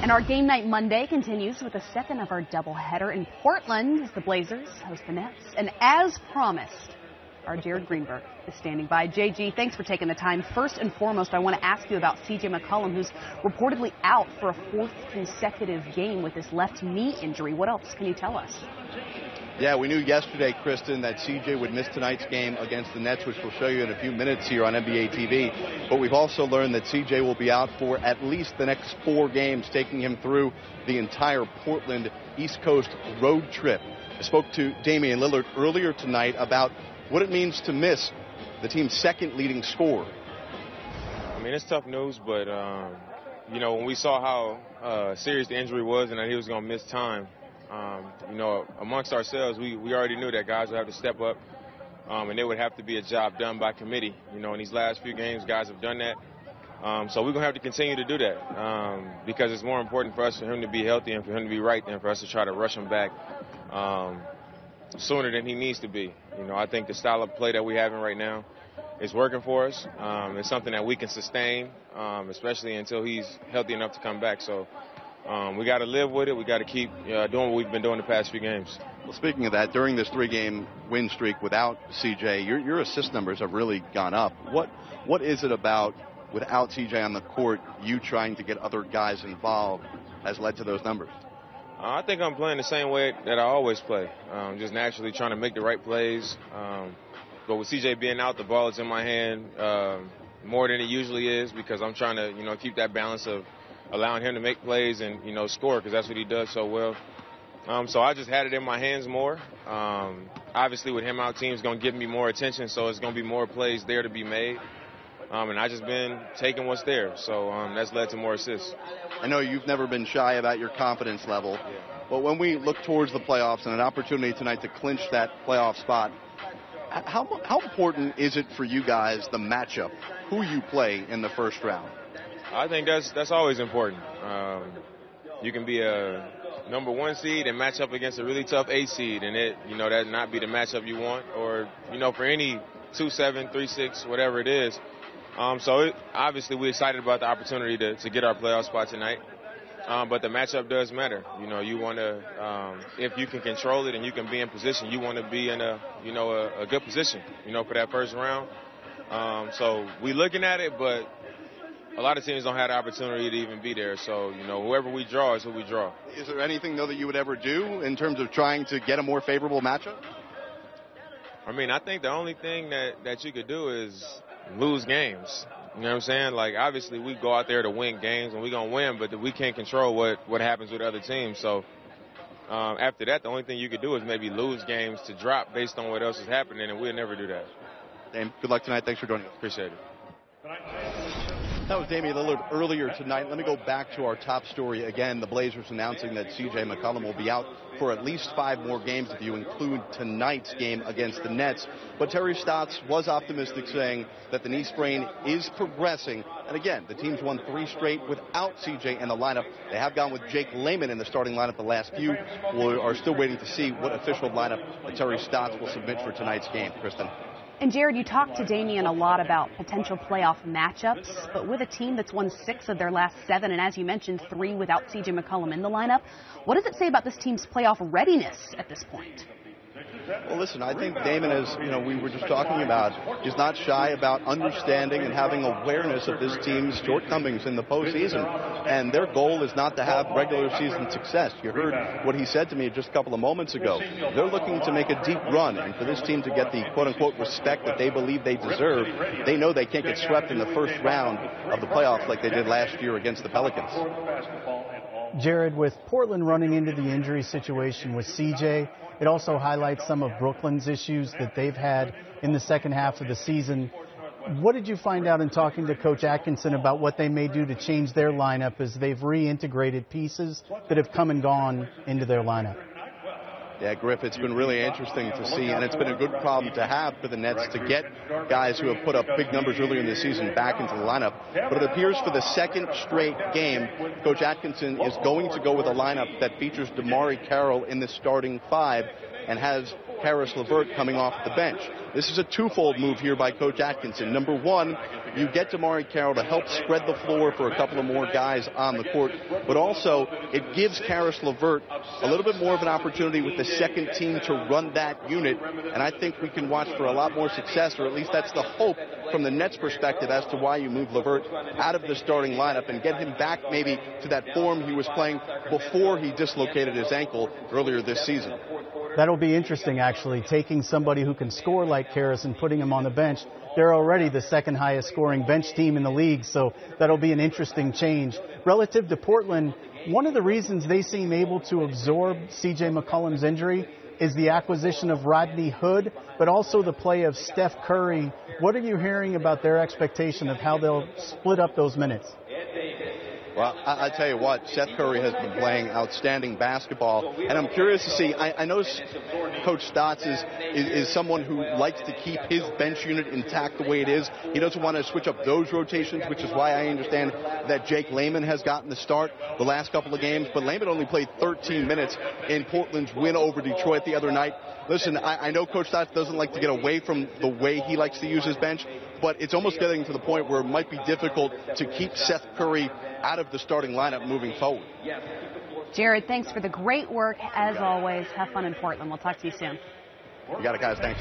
And our Game Night Monday continues with the second of our doubleheader in Portland as the Blazers host the Nets. And as promised, our Jared Greenberg is standing by. JG, thanks for taking the time. First and foremost, I want to ask you about Cj McCollum, who's reportedly out for a fourth consecutive game with his left knee injury. What else can you tell us? Yeah, we knew yesterday, Kristen, that CJ would miss tonight's game against the Nets, which we'll show you in a few minutes here on NBA TV. But we've also learned that CJ will be out for at least the next 4 games, taking him through the entire Portland East Coast road trip. I spoke to Damian Lillard earlier tonight about what it means to miss the team's second leading scorer. I mean, it's tough news, but, you know, when we saw how serious the injury was and that he was going to miss time, you know, amongst ourselves, we already knew that guys would have to step up, and there would have to be a job done by committee. You know, in these last few games, guys have done that. So we're going to have to continue to do that because it's more important for us for him to be healthy and for him to be right than for us to try to rush him back sooner than he needs to be. You know, I think the style of play that we're having right now is working for us. It's something that we can sustain, especially until he's healthy enough to come back. So we got to live with it. We got to keep doing what we've been doing the past few games. Well, speaking of that, during this 3-game win streak without CJ, your assist numbers have really gone up. What is it about without CJ on the court, you trying to get other guys involved, has led to those numbers? I think I'm playing the same way that I always play, just naturally trying to make the right plays. But with CJ being out, the ball is in my hand more than it usually is because I'm trying to, you know, keep that balance of allowing him to make plays and, you know, score because that's what he does so well. So I just had it in my hands more. Obviously, with him out, team's going to give me more attention, so it's going to be more plays there to be made. And I just been taking what's there, so that's led to more assists. I know you've never been shy about your confidence level, but when we look towards the playoffs and an opportunity tonight to clinch that playoff spot, how important is it for you guys, the matchup, who you play in the first round? I think that's always important. You can be a number 1 seed and match up against a really tough 8 seed, and that not be the matchup you want, or for any 2-7, 3-6, whatever it is. Obviously we're excited about the opportunity to get our playoff spot tonight. But the matchup does matter. You want to, if you can control it and you can be in position, you want to be in a good position, for that first round. So we're looking at it, but a lot of teams don't have the opportunity to even be there. So, whoever we draw is who we draw. Is there anything, though, that you would ever do in terms of trying to get a more favorable matchup? I mean, I think the only thing that you could do is lose games. You know what I'm saying? Like, obviously, we go out there to win games, and we're going to win, but we can't control what happens with other teams. So, after that, the only thing you could do is maybe lose games to drop based on what else is happening, and we'll never do that. Dame, good luck tonight. Thanks for joining us. Appreciate it. That was Damian Lillard earlier tonight. Let me go back to our top story again. The Blazers announcing that Cj McCollum will be out for at least 5 more games if you include tonight's game against the Nets. But Terry Stotts was optimistic, saying that the knee sprain is progressing. And again, the team's won 3 straight without CJ in the lineup. They have gone with Jake Layman in the starting lineup the last few. We are still waiting to see what official lineup Terry Stotts will submit for tonight's game. Kristen. And, Jared, you talked to Damian a lot about potential playoff matchups, but with a team that's won 6 of their last 7, and as you mentioned, 3 without Cj McCollum in the lineup, what does it say about this team's playoff readiness at this point? Well, listen, I think Damon is, we were just talking about, is not shy about understanding and having awareness of this team's shortcomings in the postseason. And their goal is not to have regular season success. You heard what he said to me just a couple of moments ago. They're looking to make a deep run, and for this team to get the quote-unquote respect that they believe they deserve, they know they can't get swept in the first round of the playoffs like they did last year against the Pelicans. Jared, with Portland running into the injury situation with CJ, it also highlights some of Brooklyn's issues that they've had in the second half of the season. What did you find out in talking to Coach Atkinson about what they may do to change their lineup as they've reintegrated pieces that have come and gone into their lineup? Yeah, Griff, it's been really interesting to see, and it's been a good problem to have for the Nets to get guys who have put up big numbers earlier in the season back into the lineup. But it appears for the second straight game, Coach Atkinson is going to go with a lineup that features DeMarre Carroll in the starting 5 and has Karis LeVert coming off the bench. This is a twofold move here by Coach Atkinson. Number one, you get DeMarre Carroll to help spread the floor for a couple of more guys on the court, but also it gives Karis LeVert a little bit more of an opportunity with the second team to run that unit, and I think we can watch for a lot more success, or at least that's the hope from the Nets' perspective as to why you move LeVert out of the starting lineup and get him back maybe to that form he was playing before he dislocated his ankle earlier this season. That'll be interesting, actually, taking somebody who can score like Karis and putting him on the bench. They're already the second highest scoring bench team in the league, so that'll be an interesting change. Relative to Portland, one of the reasons they seem able to absorb Cj McCollum's injury is the acquisition of Rodney Hood, but also the play of Steph Curry. What are you hearing about their expectation of how they'll split up those minutes? Well, I tell you what, Seth Curry has been playing outstanding basketball, and I'm curious to see. I know Coach Stotts is someone who likes to keep his bench unit intact the way it is. He doesn't want to switch up those rotations, which is why I understand that Jake Layman has gotten the start the last couple of games, but Layman only played 13 minutes in Portland's win over Detroit the other night. Listen, I know Coach Stotts doesn't like to get away from the way he likes to use his bench, but it's almost getting to the point where it might be difficult to keep Seth Curry out of the starting lineup moving forward. Jared, thanks for the great work as always. Have fun in Portland. We'll talk to you soon. You got it, guys. Thanks.